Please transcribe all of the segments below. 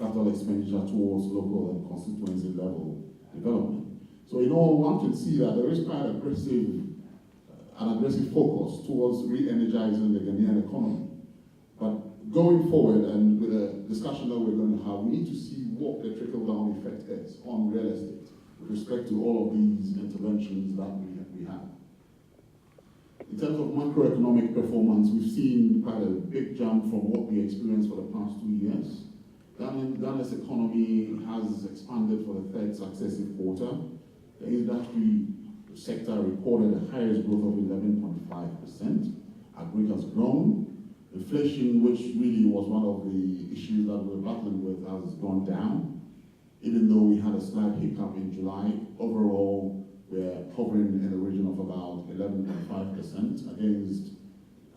capital expenditure towards local and constituency level development. So in all, one can see that there is quite an aggressive focus towards re-energizing the Ghanaian economy. But going forward, and with the discussion that we're going to have, we need to see what the trickle-down effect is on real estate with respect to all of these interventions that we have. In terms of macroeconomic performance, we've seen quite a big jump from what we experienced for the past 2 years. Ghana's economy has expanded for the third successive quarter. The industry sector recorded the highest growth of 11.5%. Agri has grown. Inflation, which really was one of the issues that we're battling with, has gone down. Even though we had a slight hiccup in July, overall we're hovering in the region of about 11.5% against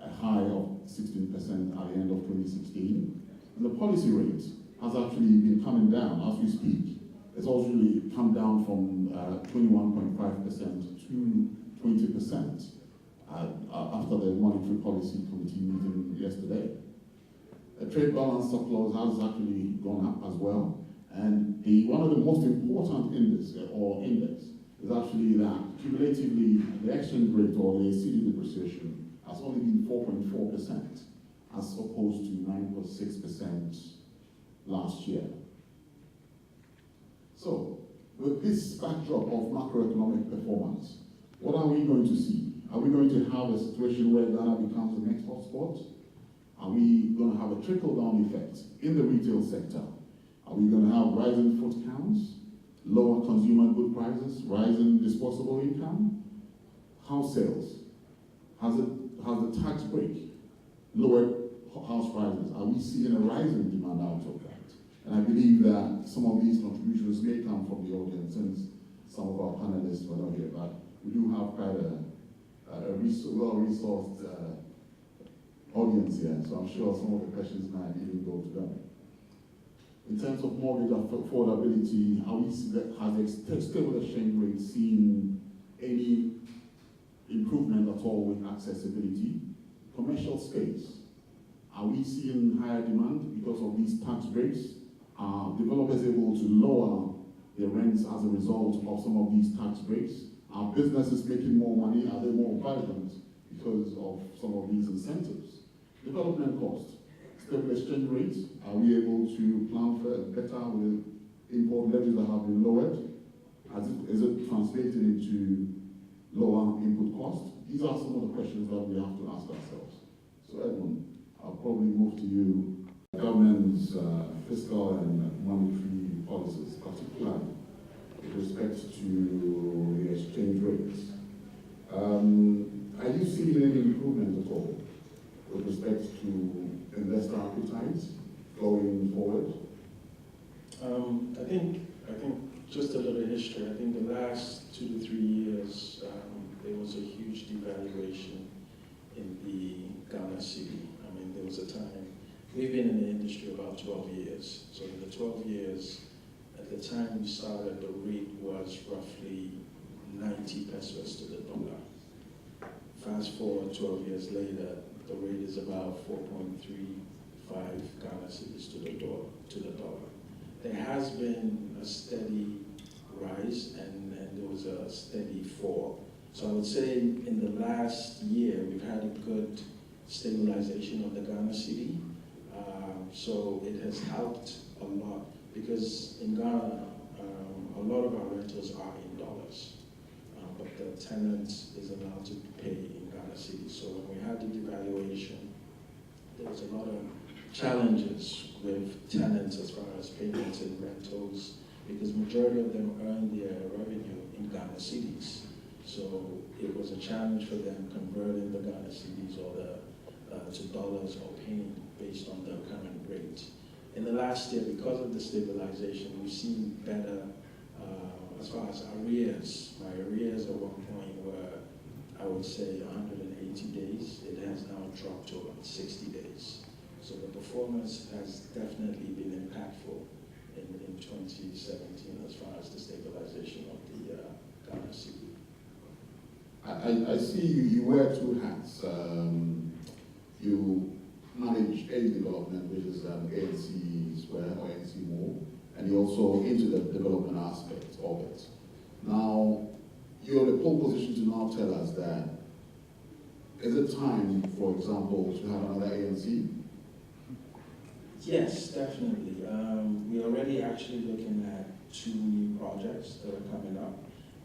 a high of 16% at the end of 2016. And the policy rate has actually been coming down as we speak. It's actually come down from 21.5% to 20% after the Monetary Policy Committee meeting yesterday. The trade balance surplus has actually gone up as well. And one of the most important index is actually that cumulatively the exchange rate or the cedi depreciation has only been 4.4% as opposed to 9.6% last year. So, with this backdrop of macroeconomic performance, what are we going to see? Are we going to have a situation where Ghana becomes the next hotspot? Are we going to have a trickle-down effect in the retail sector? Are we going to have rising foot counts, lower consumer good prices, rising disposable income? House sales? Has the tax break lowered house prices? Are we seeing a rising demand out of that? And I believe that some of these contributions may come from the audience, since some of our panelists were not here, but we do have quite a well-resourced audience here, so I'm sure some of the questions might even go to them. In terms of mortgage affordability, has the stable exchange rate seen any improvement at all with accessibility? Commercial space, are we seeing higher demand because of these tax breaks? Are developers able to lower their rents as a result of some of these tax breaks? Are businesses making more money? Are they more vibrant because of some of these incentives? Development costs, stable exchange rates, are we able to plan for better with import levies that have been lowered? Is it translating into lower input costs? These are some of the questions that we have to ask ourselves. So Edmund, I'll probably move to you. Government's fiscal and monetary policies, particularly with respect to the exchange rates. Are you seeing any improvement at all with respect to investor appetite going forward? I think just a little history. I think the last 2 to 3 years, there was a huge devaluation in the Ghana cedi. I mean, there was a time, we've been in the industry about 12 years. So in the 12 years, at the time we started, the rate was roughly 90 pesos to the dollar. Fast forward 12 years later, the rate is about 4.35 Ghana cedis to the dollar. There has been a steady rise and there was a steady fall. So I would say in the last year, we've had a good stabilization of the Ghana cedi. So it has helped a lot because in Ghana, a lot of our rentals are in dollars, but the tenant is allowed to pay in Ghana cedi. So when we had the devaluation, there was a lot of challenges with tenants as far as payments and rentals, because majority of them earn their revenue in Ghana cedis. So it was a challenge for them converting the Ghana cedis or to dollars or paying based on the current rate. In the last year, because of the stabilization, we've seen better as far as arrears. My arrears at one point were, I would say, 180 days. It has now dropped to about 60 days. So the performance has definitely been impactful in 2017 as far as the stabilization of the Ghana cedi. I see you wear two hats. You manage a development, which is is ANC Square or ANC Mall, and you're also into the development aspect of it. Now, you're in a pole position to now tell us that, is it time, for example, to have another ANC? Yes, definitely. We're already actually looking at 2 new projects that are coming up.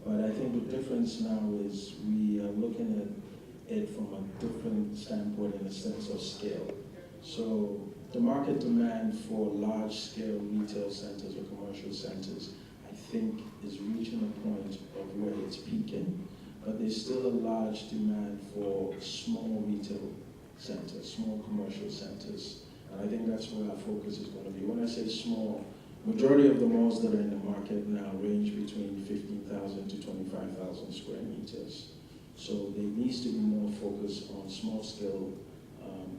But I think the difference now is we are looking at it from a different standpoint in the sense of scale. So the market demand for large-scale retail centers or commercial centers, I think, is reaching a point of where it's peaking. But there's still a large demand for small retail centers, small commercial centers. And I think that's where our focus is going to be. When I say small, majority of the malls that are in the market now range between 15,000 to 25,000 square meters. So there needs to be more focus on small-scale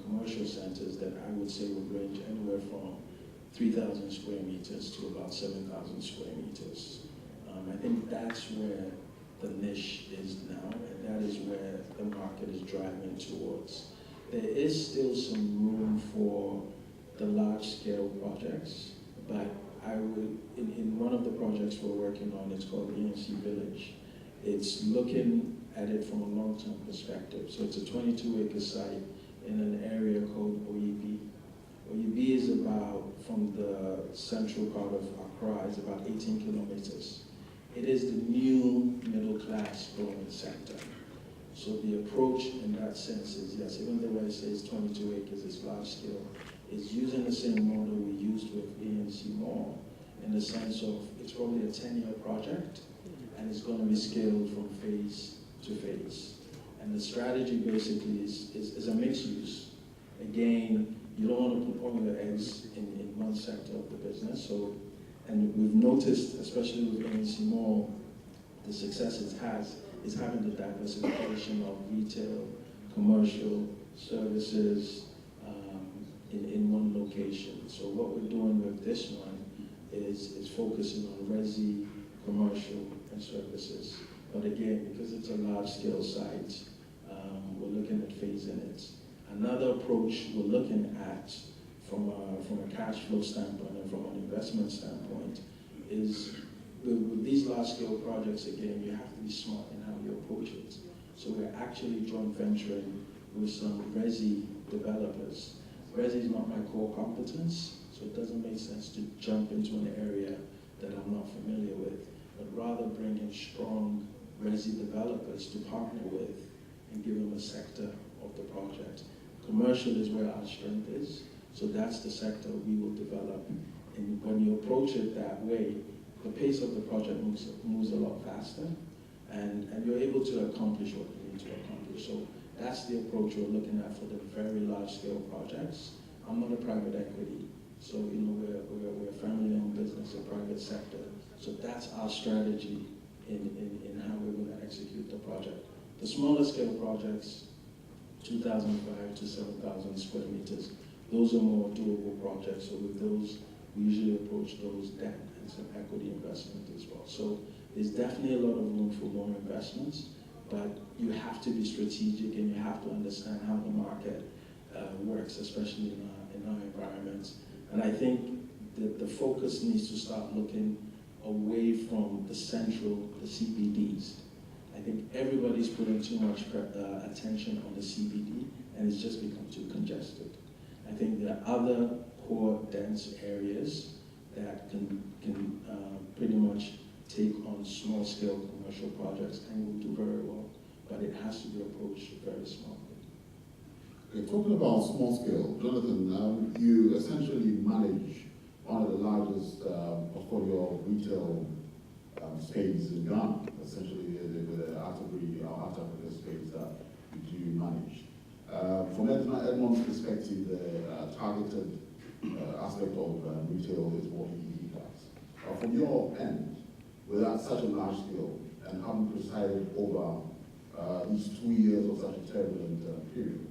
commercial centers that I would say would range anywhere from 3,000 square meters to about 7,000 square meters. I think that's where the niche is now, and that is where the market is driving towards. There is still some room for the large-scale projects, but I would, in one of the projects we're working on, it's called ANC Village. It's looking at it from a long-term perspective. So it's a 22-acre site in an area called WAPI. WAPI is about, from the central part of Accra, it's about 18 kilometers. It is the new middle-class growing sector. So the approach in that sense is, yes, even though I say it's 22 acres, it's large scale, it's using the same model we used with ANC Mall, in the sense of it's probably a 10-year project, and it's going to be scaled from phase to phase. And the strategy basically is a mixed use. Again, you don't want to put all your eggs in one sector of the business. So, and we've noticed, especially with ANC Mall, the success it has is having the diversification of retail, commercial, services in one location. So what we're doing with this one is focusing on resi, commercial, and services. But again, because it's a large-scale site, we're looking at phasing it. Another approach we're looking at from a cash flow standpoint and from an investment standpoint is with these large-scale projects, again, you have to be smart in how you approach it. So we're actually joint venturing with some resi developers. Resi is not my core competence, so it doesn't make sense to jump into an area that I'm not familiar with, but rather bring in strong resi developers to partner with and give them a sector of the project. Commercial is where our strength is, so that's the sector we will develop. And when you approach it that way, the pace of the project moves a lot faster, and you're able to accomplish what you need to accomplish. So that's the approach we're looking at for the very large-scale projects. I'm not a private equity, so we're a family-owned business, a private sector. So that's our strategy in how we're going to execute the project. The smaller scale projects, 2,005 to 7,000 square meters, those are more doable projects. So with those, we usually approach those debt and some equity investment as well. So there's definitely a lot of room for more investments, but you have to be strategic and you have to understand how the market works, especially in our environments. And I think that the focus needs to start looking away from the central, the CBDs. I think everybody's putting too much attention on the CBD, and it's just become too congested. I think there are other core dense areas that can pretty much take on small-scale commercial projects and will do very well, but it has to be approached very smartly. Okay, talking about small scale, Jonathan, you essentially manage one of the largest portfolio of retail space in Ghana, essentially with the Art Africa space that you do manage. From Edmond's perspective, the targeted aspect of retail is what he does. From your end, with such a large scale and having presided over these 2 years of such a turbulent period,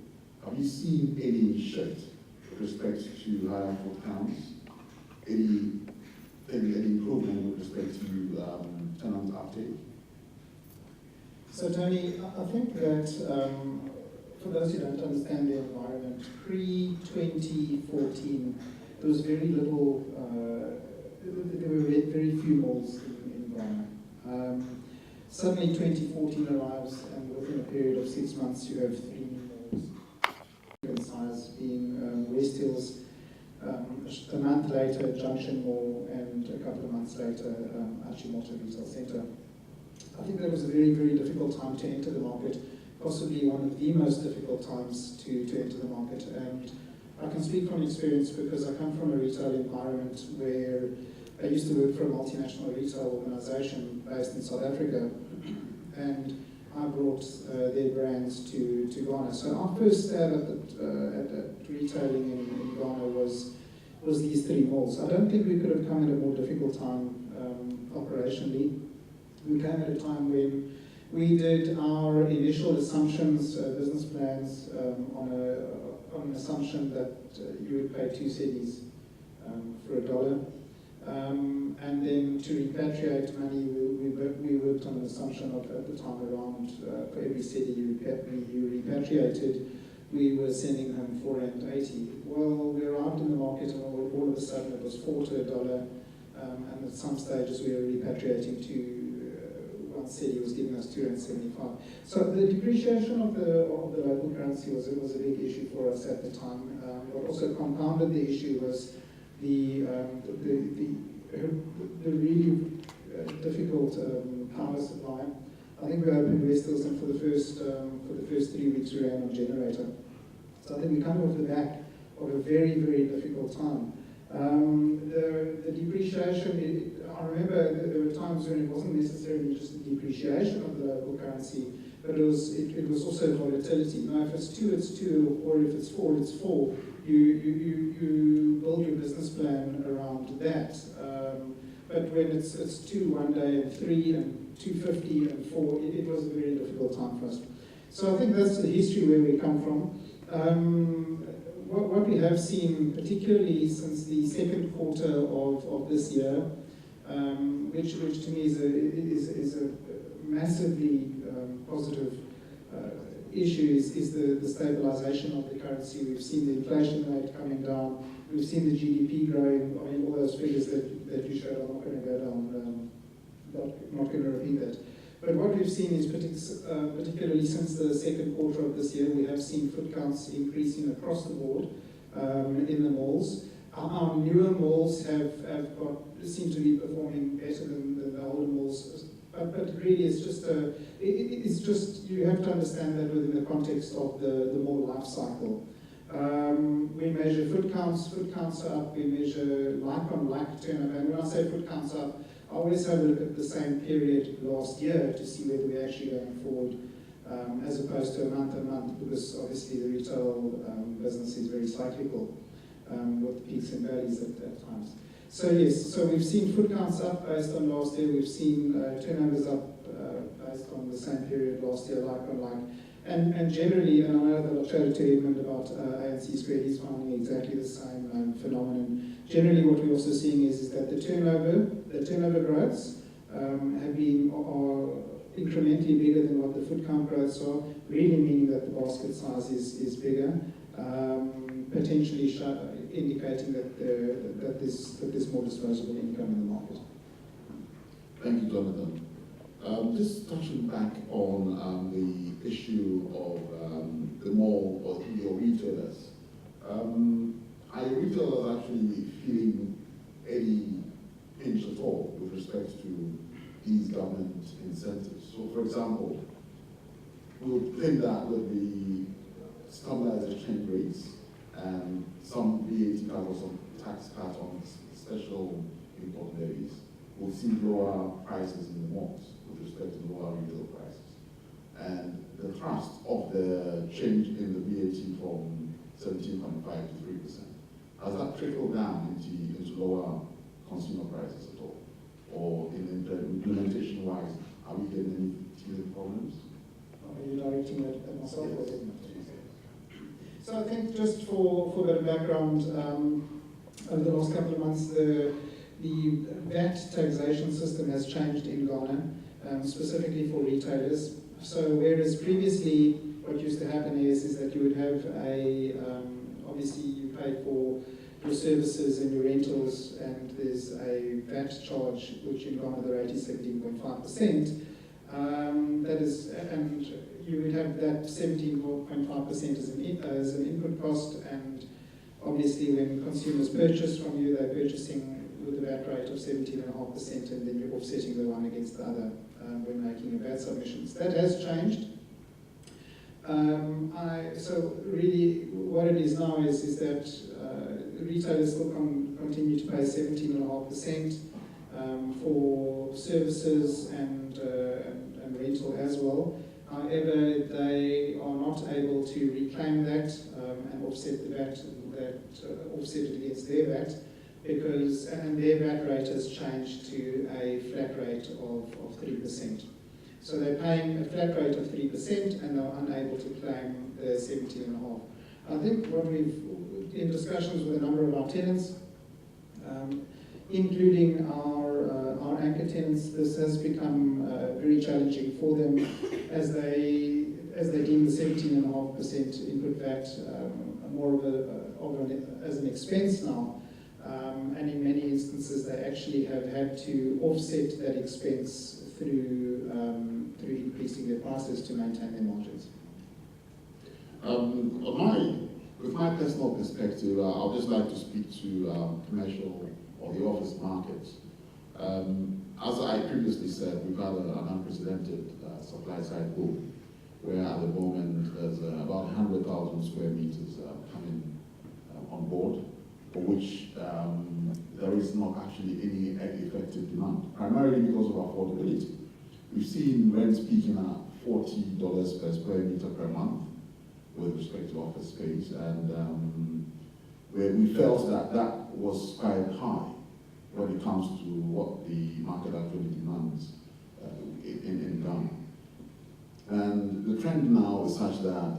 have you seen any shift with respect to higher foot counts? Any improvement with respect to tenant uptake? So Tony, I think that for those who don't understand the environment, pre-2014, there was very little, there were very few malls in Ghana. Suddenly 2014 arrives, and within a period of 6 months you have 3 new malls. In size being West Hills, a month later Junction Mall, and a couple of months later Achimota Retail Centre. I think that was a very, very difficult time to enter the market, possibly one of the most difficult times to enter the market. And I can speak from experience because I come from a retail environment where I used to work for a multinational retail organisation based in South Africa, and I brought their brands to Ghana. So our first stab at retailing in Ghana was these 3 malls. I don't think we could have come at a more difficult time operationally. We came at a time when we did our initial assumptions, business plans, on an assumption that you would pay 2 cedis for $1. And then to repatriate money, we worked on an assumption of, at the time, around for every cedi you repatriated, we were sending home 4.80. Well, we arrived in the market and all of a sudden it was 4 to $1, and at some stages we were repatriating to 1 cedi was giving us 2.75. So the depreciation of the local currency was a big issue for us at the time. What also compounded the issue was the really difficult power supply. I think we opened West Hills, and for the first 3 weeks we ran on generator. So I think we come off the back of a very, very difficult time. The depreciation, I remember there were times when it wasn't necessarily just the depreciation of the local currency, but it was also volatility. Now, if it's 2, it's 2, or if it's 4, it's 4. You build your business plan around that. But when it's 2 one day and 3 and 2.50 and 4, it was a very difficult time for us. So I think that's the history where we come from. What we have seen, particularly since the second quarter of this year, which to me is a massively positive issue, is the stabilization of the currency. We've seen the inflation rate coming down. We've seen the GDP growing. I mean, all those figures that you showed, I'm not going to go down, not going to repeat that. But what we've seen is, particularly since the second quarter of this year, we have seen foot counts increasing across the board in the malls. Our newer malls seem to be performing better than the older malls. But really, it's just you have to understand that within the context of the mall life cycle. We measure foot counts are up. We measure like-on-like turnover. And when I say foot counts up, I always have a look at the same period last year to see whether we're actually going forward, as opposed to a month, because obviously the retail business is very cyclical, with peaks and valleys at times. So yes, so we've seen foot counts up based on last year. We've seen turnovers up based on the same period last year, like-on-like. And generally, and I know that I'll show it to Edmund about ANC Square, he's finding exactly the same phenomenon. Generally, what we're also seeing is that the turnover growths are incrementally bigger than what the foot count growths are, really meaning that the basket size is bigger, potentially indicating that there's more disposable income in the market. Thank you, Jonathan. Just touching back on the issue of the mall or your retailers. Are your retailers actually feeling any pinch at all with respect to these government incentives? So, for example, we would think that with the stabilized exchange rates and some VAT cut or some tax cut on special import levies, we'll see lower prices in the malls with respect to lower retail prices. And the thrust of the change in the VAT from 17.5 to 3%. Has that trickled down into lower consumer prices at all? Or in implementation-wise, are we getting any teething problems? Are you directing it at myself or Edmund? So I think just for a bit of background, over the last couple of months, the VAT taxation system has changed in Ghana, specifically for retailers. So whereas previously, what used to happen is that you would have obviously you pay for your services and your rentals, and there's a VAT charge which in Ghana the rate is 17.5%. That is, and you would have that 17.5% as an input cost, and obviously when consumers purchase from you, they're purchasing with a VAT rate of 17.5%, and then you're offsetting the one against the other when making a VAT submissions. That has changed. So really what it is now is that retailers still continue to pay 17.5% for services and rental as well. However, they are not able to reclaim that and offset the VAT, offset it against their VAT, because their VAT rate has changed to a flat rate of 3%. So they're paying a flat rate of 3% and they're unable to claim the 17.5%. I think what we've, in discussions with a number of our tenants, including our anchor tenants, this has become very challenging for them as they deem the 17.5% input VAT more as an expense now, and in many instances they actually have had to offset that expense through increasing their prices to maintain their margins. With my personal perspective, I'd just like to speak to commercial or the office market. As I previously said, we've had an unprecedented supply side boom, where at the moment there's about 100,000 square meters coming on board, for which there is not actually any effective demand, primarily because of affordability. We've seen rents peaking at $40 per square meter per month with respect to office space, and where we felt that was quite high when it comes to what the market actually demands in Ghana. And the trend now is such that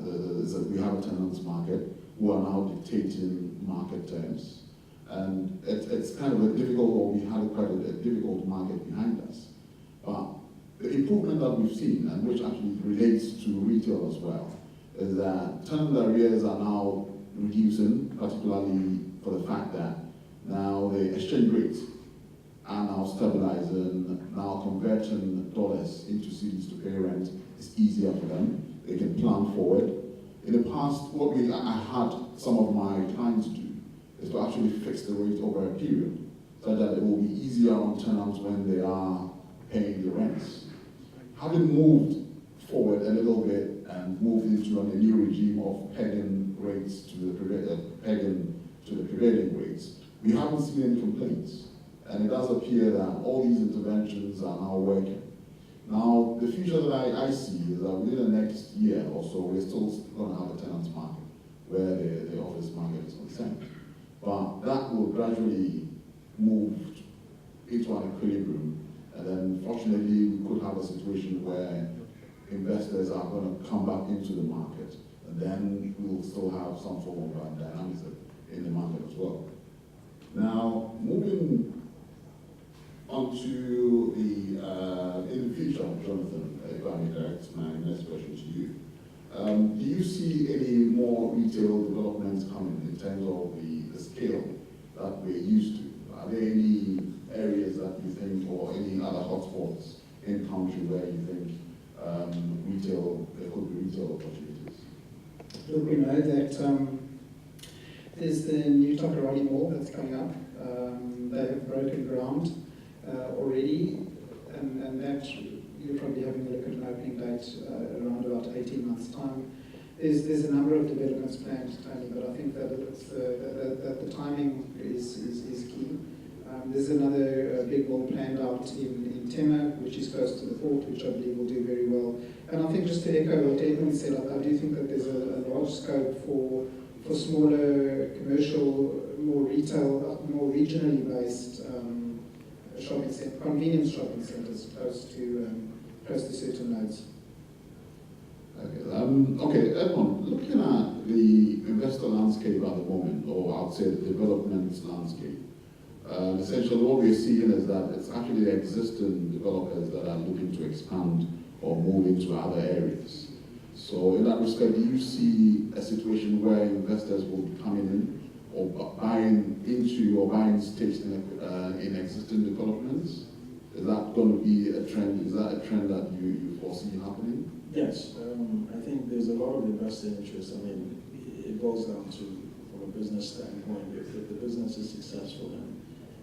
we have a tenants market who are now dictating market terms. And it's kind of a difficult, or we had quite a difficult market behind us. But the improvement that we've seen, and which actually relates to retail as well, is that tenant arrears are now reducing, particularly for the fact that now the exchange rates are now stabilizing, now converting dollars into cedis to pay rent is easier for them. They can plan forward. In the past, what I had some of my clients do is to actually fix the rate over a period, so that it will be easier on tenants when they are paying the rents. Having moved forward a little bit and moved into a new regime of pegging rates to the prevailing rates, we haven't seen any complaints. And it does appear that all these interventions are now working. Now, the future that I see is that within the next year or so, we're still going to have a tenants market where the office market is concerned. But that will gradually move into an equilibrium. And then, fortunately, we could have a situation where investors are going to come back into the market. And then we'll still have some form of dynamism in the market as well. Now, moving onto in the future, Jonathan, if I may direct my next question to you. Do you see any more retail developments coming in terms of the scale that we're used to? Are there any areas that you think, or any other hotspots in the country where you think there could be retail opportunities? Look, we know that there's the new Takarani Mall that's coming up. They have broken ground already, and that you're probably having a look at an opening date around about 18 months' time. There's a number of developments planned, Tony, but I think that that the timing is key. There's another big mall planned out in Tema, which is close to the port, which I believe will do very well. And I think, just to echo what Edmund said, I do think that there's a large scope for smaller commercial, more retail, more regionally based shopping centers, convenience shopping centers close to certain nodes. Okay, Edmund, looking at the investor landscape at the moment, or I would say the development landscape, essentially what we're seeing is that it's actually existing developers that are looking to expand or move into other areas. So in that respect, do you see a situation where investors will be coming in or buying into or buying stakes in existing developments? Is that going to be a trend? Is that a trend that you foresee happening? Yes, I think there's a lot of investor interest. I mean, it boils down to, from a business standpoint, if the business is successful and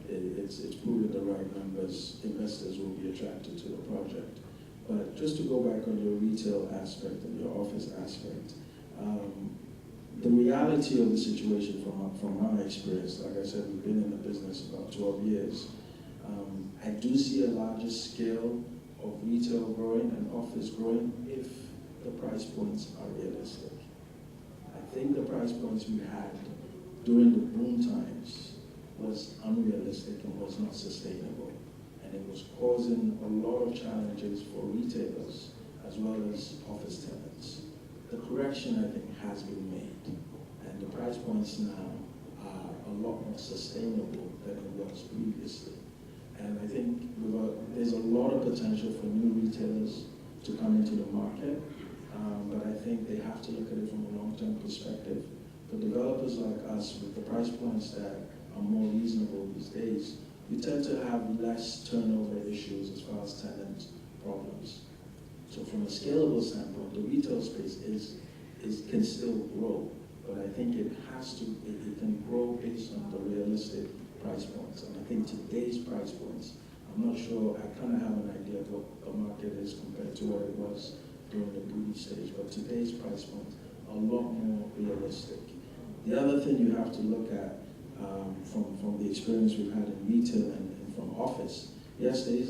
it's proven the right numbers, investors will be attracted to the project. But just to go back on your retail aspect and your office aspect, the reality of the situation from my experience, like I said, we've been in the business about 12 years. I do see a larger scale of retail growing and office growing if the price points are realistic. I think the price points we had during the boom times was unrealistic and was not sustainable. And it was causing a lot of challenges for retailers as well as office tenants. The correction, I think, has been made. And the price points now are a lot more sustainable than it was previously. And I think there's a lot of potential for new retailers to come into the market, but I think they have to look at it from a long-term perspective. For developers like us, with the price points that are more reasonable these days, we tend to have less turnover issues as far as tenant problems. So from a scalable standpoint, the retail space can still grow, but I think it can grow based on the realistic price points. And I think today's price points, I'm not sure, I kind of have an idea of what the market is compared to what it was during the boom stage, but today's price points are a lot more realistic. The other thing you have to look at from the experience we've had in retail and from office, yes, there is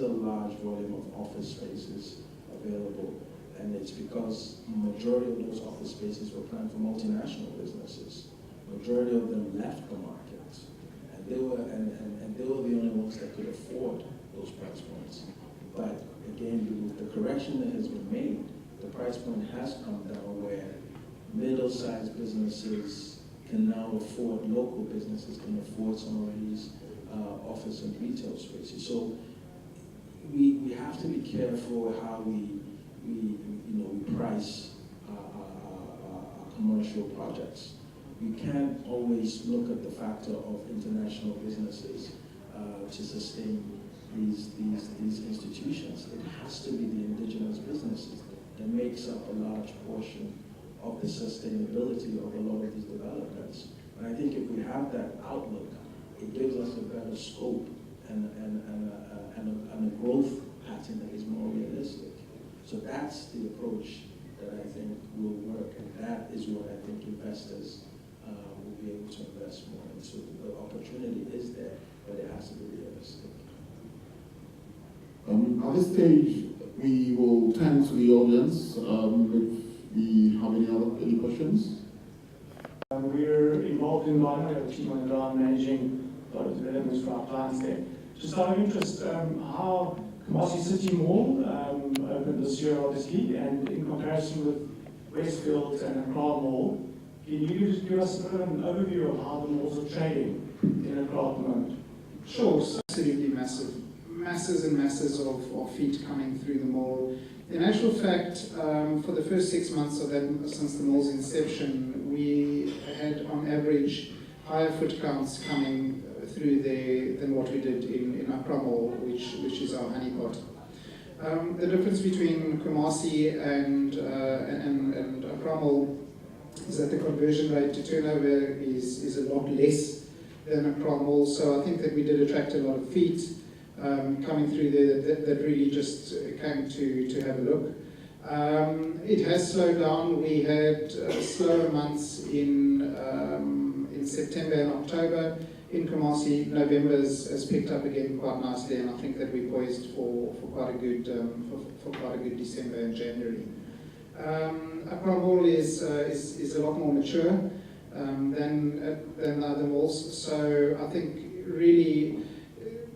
a large volume of office spaces available, and it's because the majority of those office spaces were planned for multinational businesses. Majority of them left the market. They were the only ones that could afford those price points. But again, with the correction that has been made, the price point has come down where middle-sized businesses can now afford, local businesses can afford some of these office and retail spaces. So we have to be careful how we price our commercial projects. We can't always look at the factor of international businesses to sustain these institutions. It has to be the indigenous businesses that makes up a large portion of the sustainability of a lot of these developments. And I think if we have that outlook, it gives us a better scope and a growth pattern that is more realistic. So that's the approach that I think will work, and that is what I think investors will be able to invest more in. So the opportunity is there, but it has to be realistic. At this stage, we will turn to the audience. If we have any questions? We're involved in Ghana, we have a team on the ground managing a lot of developments for our clients there. Just out of interest, how Kumasi City Mall opened this year, obviously, and in comparison with Westfield and Accra Mall, can you just give us a bit of an overview of how the malls are trading in Accra at the moment? Sure, absolutely massive. Masses and masses of feet coming through the mall. In actual fact, for the first 6 months of that, since the mall's inception, we had on average higher foot counts coming through there than what we did in Accra Mall, which is our honeypot. The difference between Kumasi and Accra Mall is that the conversion rate to turnover is a lot less than Accra Mall. So I think that we did attract a lot of feet coming through there that really just came to have a look. It has slowed down. We had slower months in September and October. In Kumasi, November has picked up again quite nicely, and I think that we're poised for quite a good December and January. Accra Mall is a lot more mature than the other malls, so I think really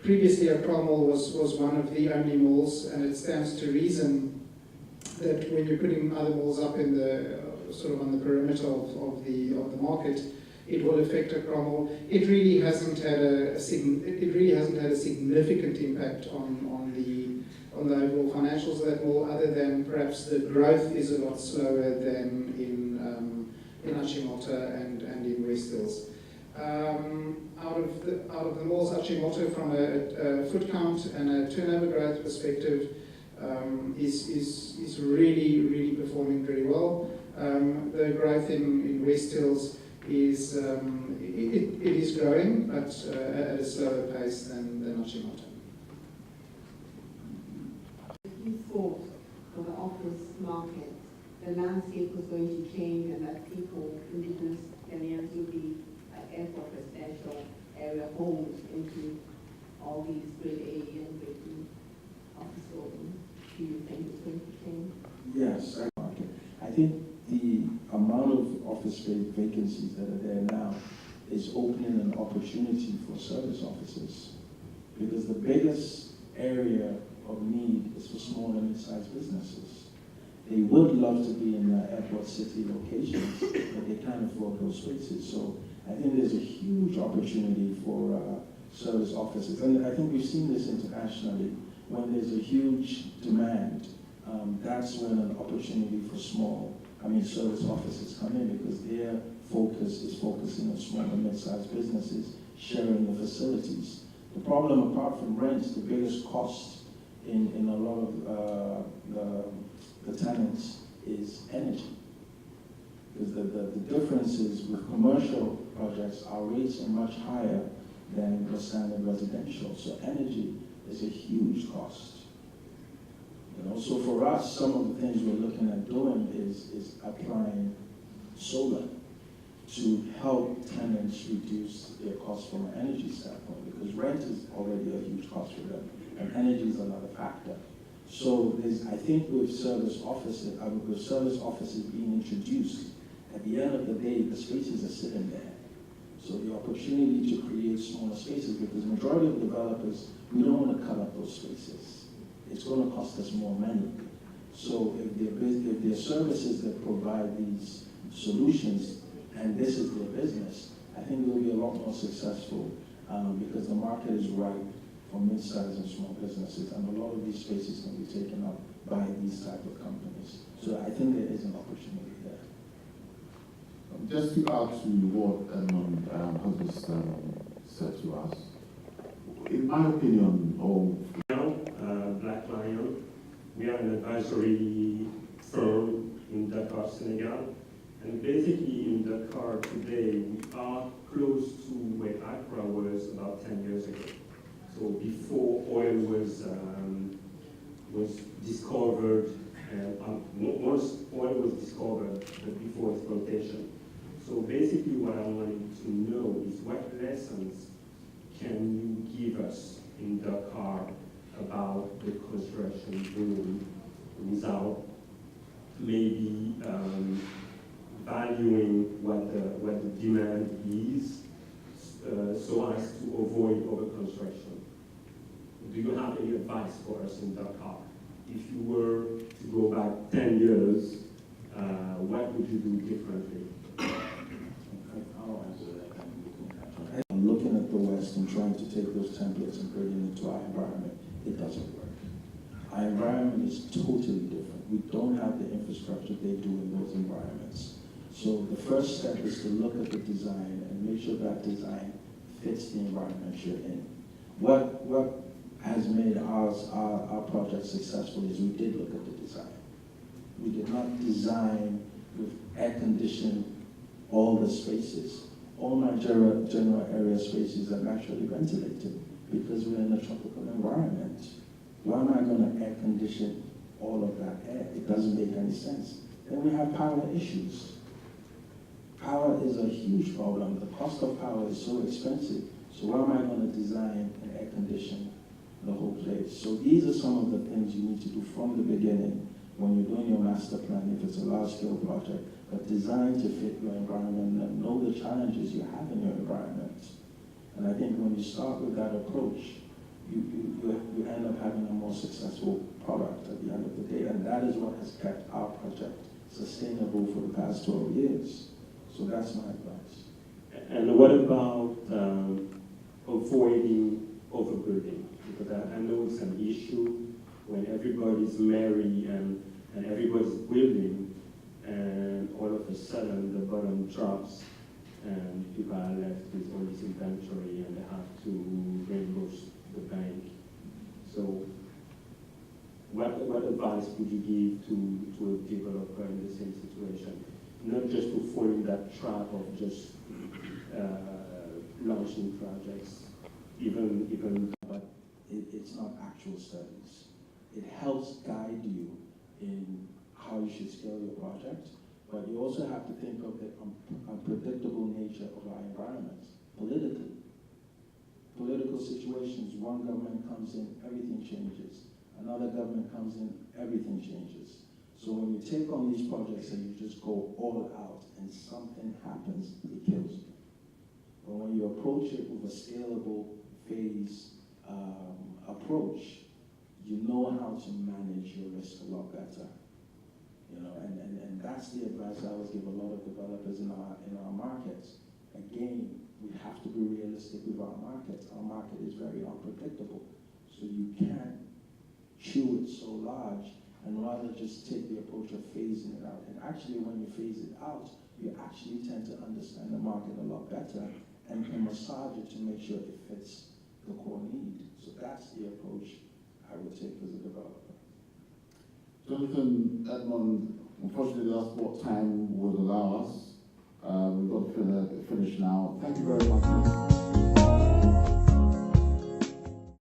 previously Accra Mall was one of the only malls, and it stands to reason that when you're putting other malls up in the sort of on the perimeter of the market, it will affect Accra Mall. It really hasn't had a significant impact on on the overall financials of that mall, other than perhaps the growth is a lot slower than in Achimota and in West Hills. Out of the malls, Achimota, from a foot count and a turnover growth perspective, is really performing very well. The growth in West Hills is it is growing, but at a slower pace than Achimota. You thought for the office market, the landscape was going to change, and that people, indigenous Ghanaians, would be airport residential area homes into all these grade A and grade B office buildings. Do you think it's going to change? Yes, I think the amount of office space vacancies that are there now is opening an opportunity for service offices, because the biggest area of need is for small and mid-sized businesses. They would love to be in the airport city locations, but they can't afford those spaces. So I think there's a huge opportunity for service offices. And I think we've seen this internationally. When there's a huge demand, that's when an opportunity for service offices come in, because their focus is focusing on small and mid-sized businesses, sharing the facilities. The problem, apart from rents, the biggest cost in a lot of the tenants is energy. Because the difference is with commercial projects, our rates are much higher than the standard residential. So energy is a huge cost. So for us, some of the things we're looking at doing is applying solar to help tenants reduce their costs from an energy standpoint, because rent is already a huge cost for them, and energy is another factor. So I think with service offices being introduced, at the end of the day, the spaces are sitting there. So the opportunity to create smaller spaces, because the majority of developers, we don't want to cut up those spaces. It's going to cost us more money. So if there are services that provide these solutions, and this is their business, I think they'll be a lot more successful, because the market is ripe for mid-sized and small businesses, and a lot of these spaces can be taken up by these type of companies. So I think there is an opportunity there. Just to add to what Edmund has just said to us, in my opinion, Black Lion, we are an advisory firm in Dakar, Senegal, and basically in Dakar today we are close to where Accra was about 10 years ago. So before oil was discovered, and once oil was discovered, but before exploitation. So basically what I wanted to know is what lessons can you give us in Dakar about the construction boom without maybe valuing what the demand is, so as to avoid overconstruction? Do you have any advice for us in Dakar? If you were to go back 10 years, what would you do differently? I'll answer that. I'm looking at the West and trying to take those templates and bring them into our environment. It doesn't work. Our environment is totally different. We don't have the infrastructure they do in those environments. So the first step is to look at the design and make sure that design fits the environment you're in. What has made our project successful is we did look at the design. We did not design with air-conditioned all the spaces. All my general area spaces are naturally ventilated because we're in a tropical environment. Why am I going to air condition all of that air? It doesn't make any sense. Then we have power issues. Power is a huge problem. The cost of power is so expensive. So why am I going to design and air condition the whole place? So these are some of the things you need to do from the beginning when you're doing your master plan, if it's a large-scale project, but design to fit your environment and know the challenges you have in your environment. And I think when you start with that approach, you end up having a more successful product at the end of the day. And that is what has kept our project sustainable for the past 12 years. So that's my advice. And what about avoiding overbuilding? Because I know it's an issue when everybody's merry and everybody's building, and all of a sudden the bottom drops, and people are left with all this inventory and they have to reimburse the bank. So what advice would you give to a developer in the same situation? Not just to fall in that trap of just launching projects, but it's not actual studies. It helps guide you in how you should scale your project, but you also have to think of the unpredictable nature of our environment politically. Political situations, one government comes in, everything changes. Another government comes in, everything changes. So when you take on these projects and you just go all out and something happens, it kills you. But when you approach it with a scalable phase approach, you know how to manage your risk a lot better. You know, and that's the advice I always give a lot of developers in our markets. Again, we have to be realistic with our markets. Our market is very unpredictable. So you can't chew it so large and rather just take the approach of phasing it out. And actually, when you phase it out, you actually tend to understand the market a lot better and can massage it to make sure it fits the core need. So that's the approach I would take as a developer. Jonathan, Edmond, unfortunately that's what time would allow us. We've got to finish now. Thank you very much.